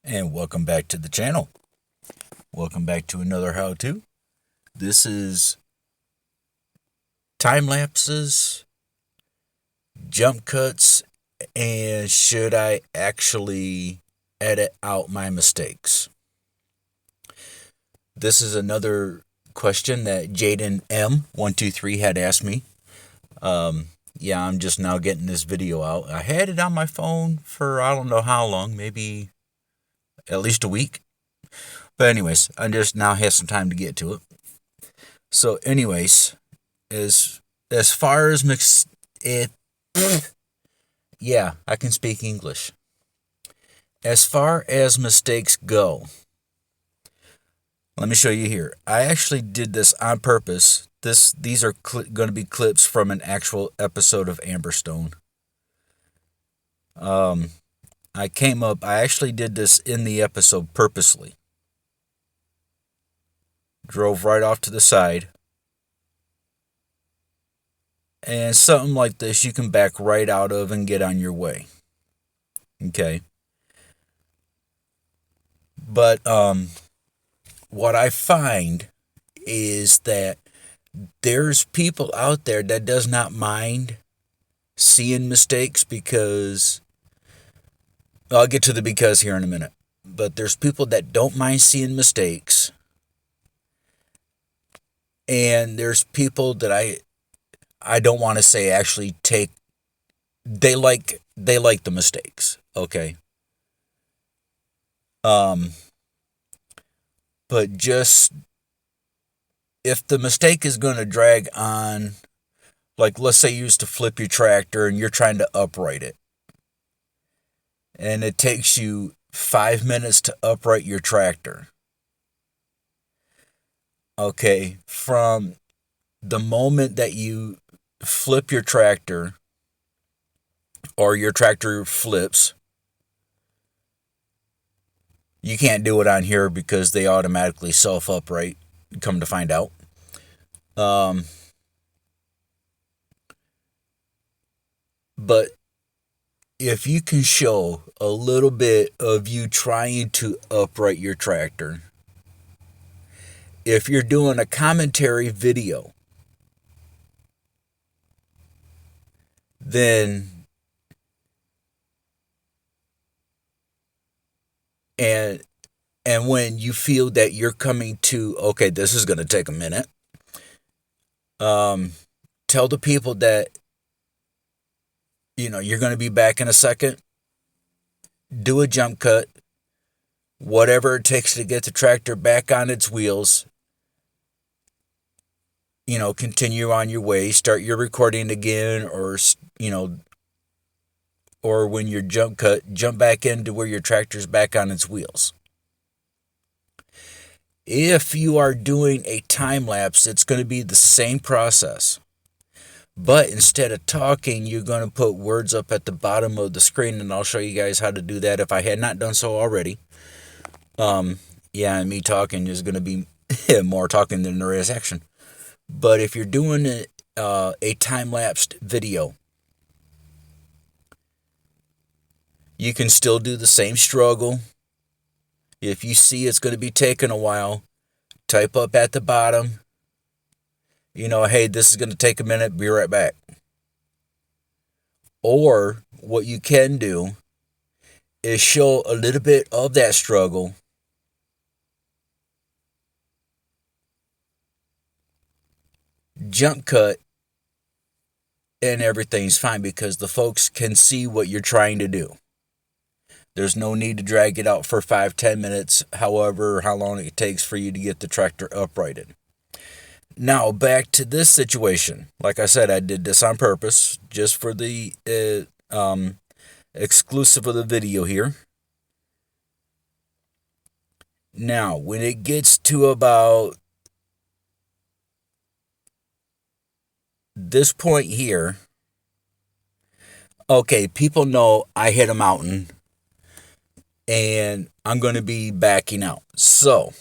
And welcome back to the channel. Welcome back to another how-to. This is time lapses, jump cuts, and should I actually edit out my mistakes? This is another question that Jaden M123 had asked me. Yeah, I'm just now getting this video out. I had it on my phone for I don't know how long, maybe at least a week. But anyways, I just now have some time to get to it. So anyways, as far as yeah, I can speak English. As far as mistakes go, let me show you here. I actually did this on purpose. These are going to be clips from an actual episode of Amberstone. I actually did this in the episode purposely. Drove right off to the side. And something like this you can back right out of and get on your way. Okay. But what I find is that there's people out there that does not mind seeing mistakes because I'll get to the because here in a minute. But there's people that don't mind seeing mistakes. And there's people that I don't want to say actually they like the mistakes, okay? But just if the mistake is going to drag on, like let's say you used to flip your tractor and you're trying to upright it, and it takes you 5 minutes to upright your tractor. Okay, from the moment that you flip your tractor or your tractor flips, you can't do it on here because they automatically self-upright, come to find out. But if you can show a little bit of you trying to upright your tractor, if you're doing a commentary video, then and when you feel that you're coming to, okay, this is going to take a minute, tell the people that you're going to be back in a second. Do a jump cut, whatever it takes to get the tractor back on its wheels. Continue on your way, start your recording again, or when you're jump back into where your tractor's back on its wheels. If you are doing a time lapse, it's going to be the same process. But instead of talking, you're going to put words up at the bottom of the screen, and I'll show you guys how to do that if I had not done so already. Yeah, me talking is going to be more talking than there is action. But if you're doing a time-lapsed video, you can still do the same struggle. If you see it's going to be taking a while, type up at the bottom, hey, this is going to take a minute, be right back. Or what you can do is show a little bit of that struggle, jump cut, and everything's fine because the folks can see what you're trying to do. There's no need to drag it out for 5-10 minutes, however, how long it takes for you to get the tractor uprighted. Now, back to this situation. Like I said, I did this on purpose, just for the exclusive of the video here. Now, when it gets to about this point here, okay, people know I hit a mountain and I'm going to be backing out. So,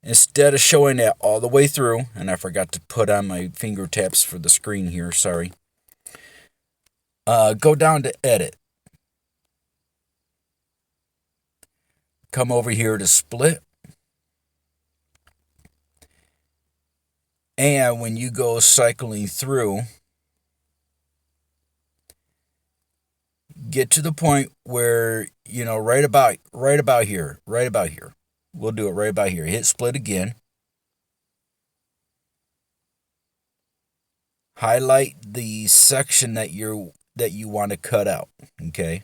instead of showing that all the way through, and I forgot to put on my fingertips for the screen here, sorry. Go down to edit. come over here to split. And when you go cycling through, get to the point where, right about here. We'll do it right about here. Hit split again. Highlight the section that you want to cut out, okay?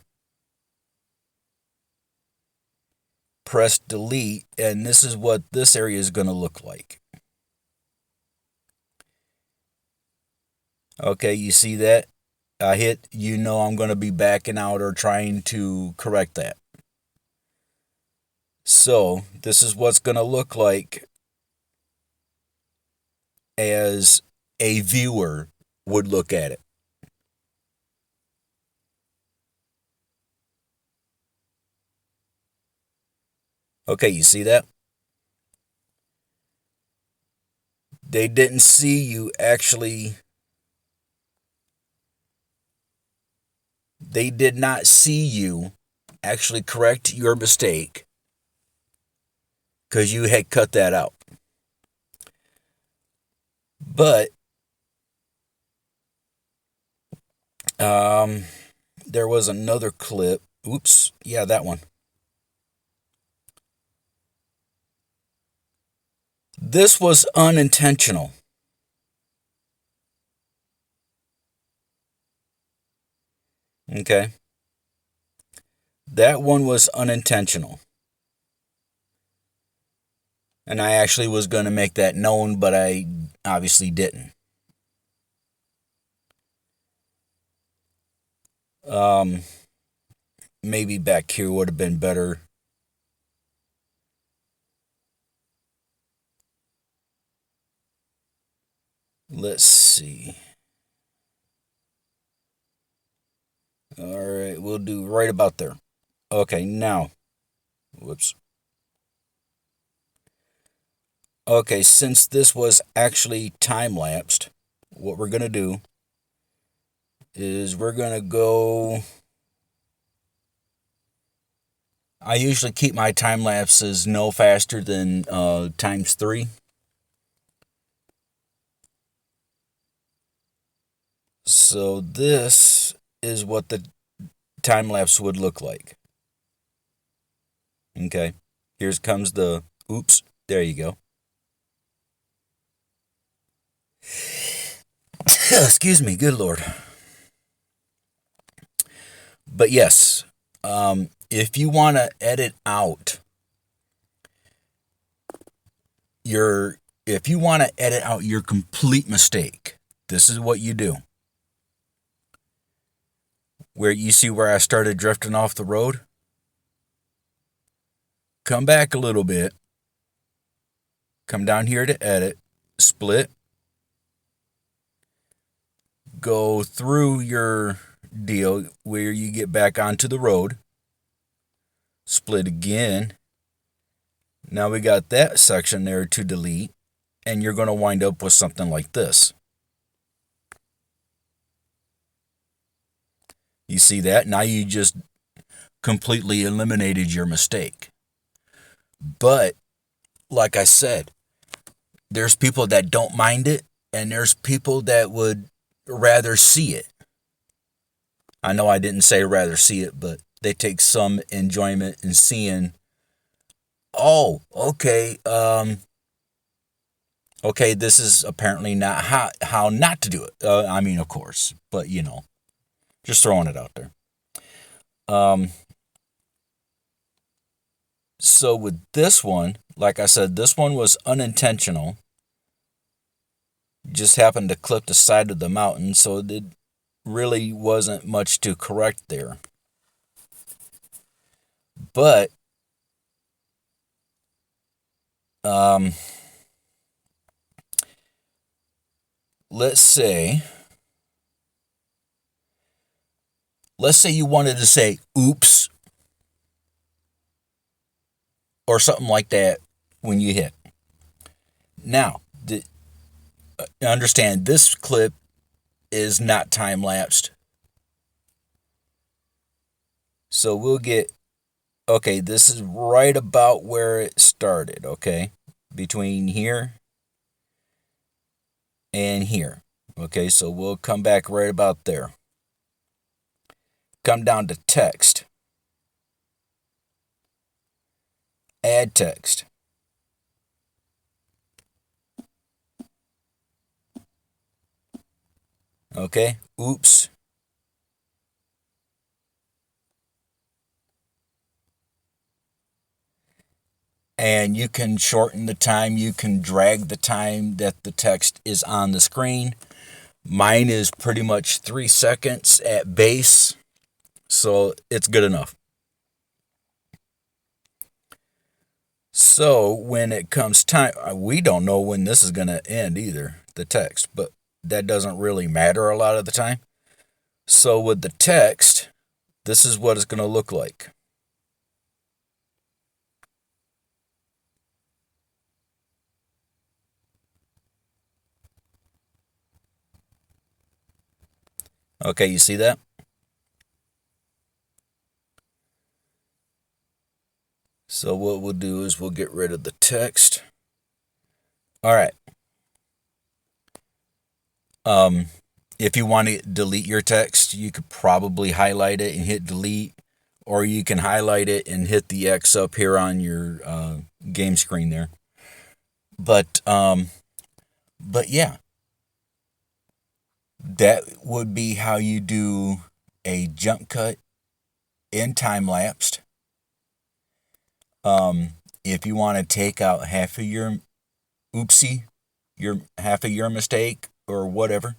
Press delete, and this is what this area is going to look like. Okay, you see that? I hit, I'm going to be backing out or trying to correct that. So, this is what's going to look like as a viewer would look at it. Okay, you see that? They didn't see you actually. They did not see you actually correct your mistake because you had cut that out. But there was another clip. Oops. Yeah, that one. This was unintentional. Okay. That one was unintentional. And I actually was going to make that known, but I obviously didn't. Maybe back here would have been better. Let's see. All right, we'll do right about there. Okay, now. Whoops. Okay, since this was actually time-lapsed, what we're going to do is we're going to go. I usually keep my time lapses no faster than times 3. So this is what the time lapse would look like. Okay, here comes the oops. There you go. Excuse me, good Lord. But yes, if you want to edit out your complete mistake, this is what you do. Where you see where I started drifting off the road? Come back a little bit. Come down here to edit, split. Go through your deal where you get back onto the road. Split again. Now we got that section there to delete, and you're going to wind up with something like this. You see that? Now you just completely eliminated your mistake. But, like I said, there's people that don't mind it, and there's people that would rather see it. I know I didn't say rather see it, but they take some enjoyment in seeing, oh, okay, okay, this is apparently not how not to do it. I mean, of course, but just throwing it out there. So with this one, like I said, this one was unintentional. Just happened to clip the side of the mountain, so it really wasn't much to correct there. But let's say you wanted to say oops or something like that when you hit. Now, understand this clip is not time lapsed. So we'll get, Okay, this is right about where it started, okay? Between here and here. Okay, so we'll come back right about there. Come down to text. Add text. Okay, oops. And you can shorten the time, you can drag the time that the text is on the screen. Mine is pretty much 3 seconds at base, so it's good enough. So when it comes time, we don't know when this is going to end either, the text, but that doesn't really matter a lot of the time. So with the text, this is what it's going to look like. Okay, you see that? So what we'll do is we'll get rid of the text. All right. If you want to delete your text, you could probably highlight it and hit delete, or you can highlight it and hit the X up here on your game screen there. But yeah, that would be how you do a jump cut in time lapsed. If you want to take out half of your oopsie, your half of your mistake or whatever,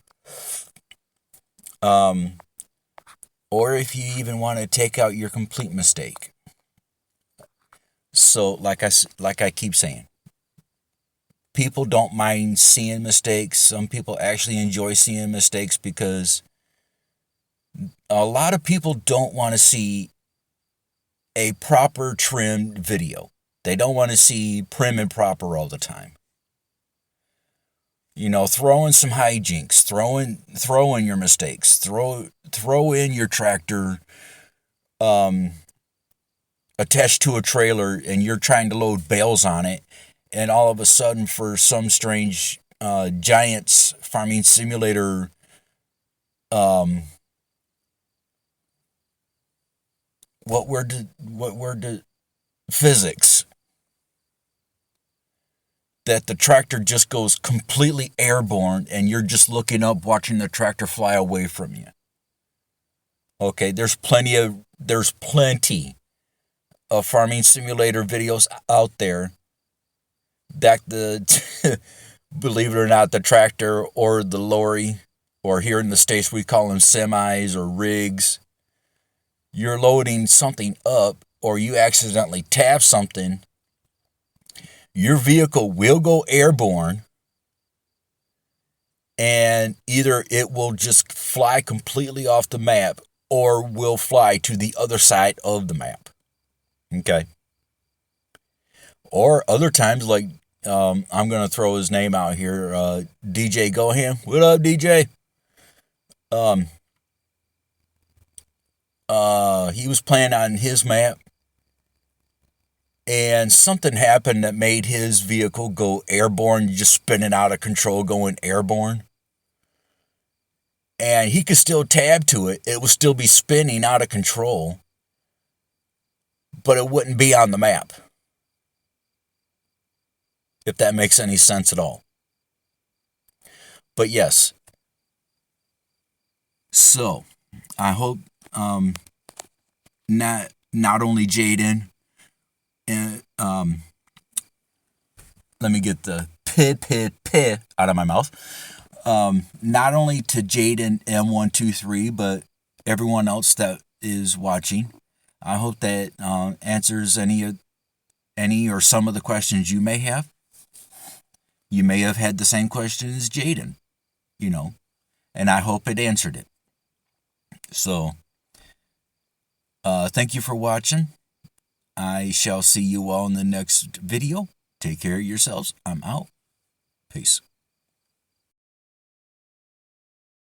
or if you even want to take out your complete mistake. So like I keep saying, people don't mind seeing mistakes. Some people actually enjoy seeing mistakes because a lot of people don't want to see a proper trimmed video. They don't want to see prim and proper all the time. You know, throw in some hijinks, throw in your mistakes, throw in your tractor attached to a trailer and you're trying to load bales on it, and all of a sudden for some strange Giants Farming Simulator what word did physics, that the tractor just goes completely airborne and you're just looking up watching the tractor fly away from you. Okay, there's plenty of Farming Simulator videos out there that the believe it or not, the tractor or the lorry, or here in the States we call them semis or rigs, you're loading something up or you accidentally tap something, your vehicle will go airborne and either it will just fly completely off the map or will fly to the other side of the map. Okay. Or other times, like I'm going to throw his name out here, DJ Goham. What up, DJ? He was playing on his map and something happened that made his vehicle go airborne, just spinning out of control, going airborne. And he could still tab to it. It would still be spinning out of control, but it wouldn't be on the map. If that makes any sense at all. But yes. So, I hope not only Jaden and let me get the p out of my mouth. Not only to Jaden M123, but everyone else that is watching. I hope that answers any or some of the questions you may have. You may have had the same question as Jaden, and I hope it answered it. So, thank you for watching. I shall see you all in the next video. Take care of yourselves. I'm out. Peace.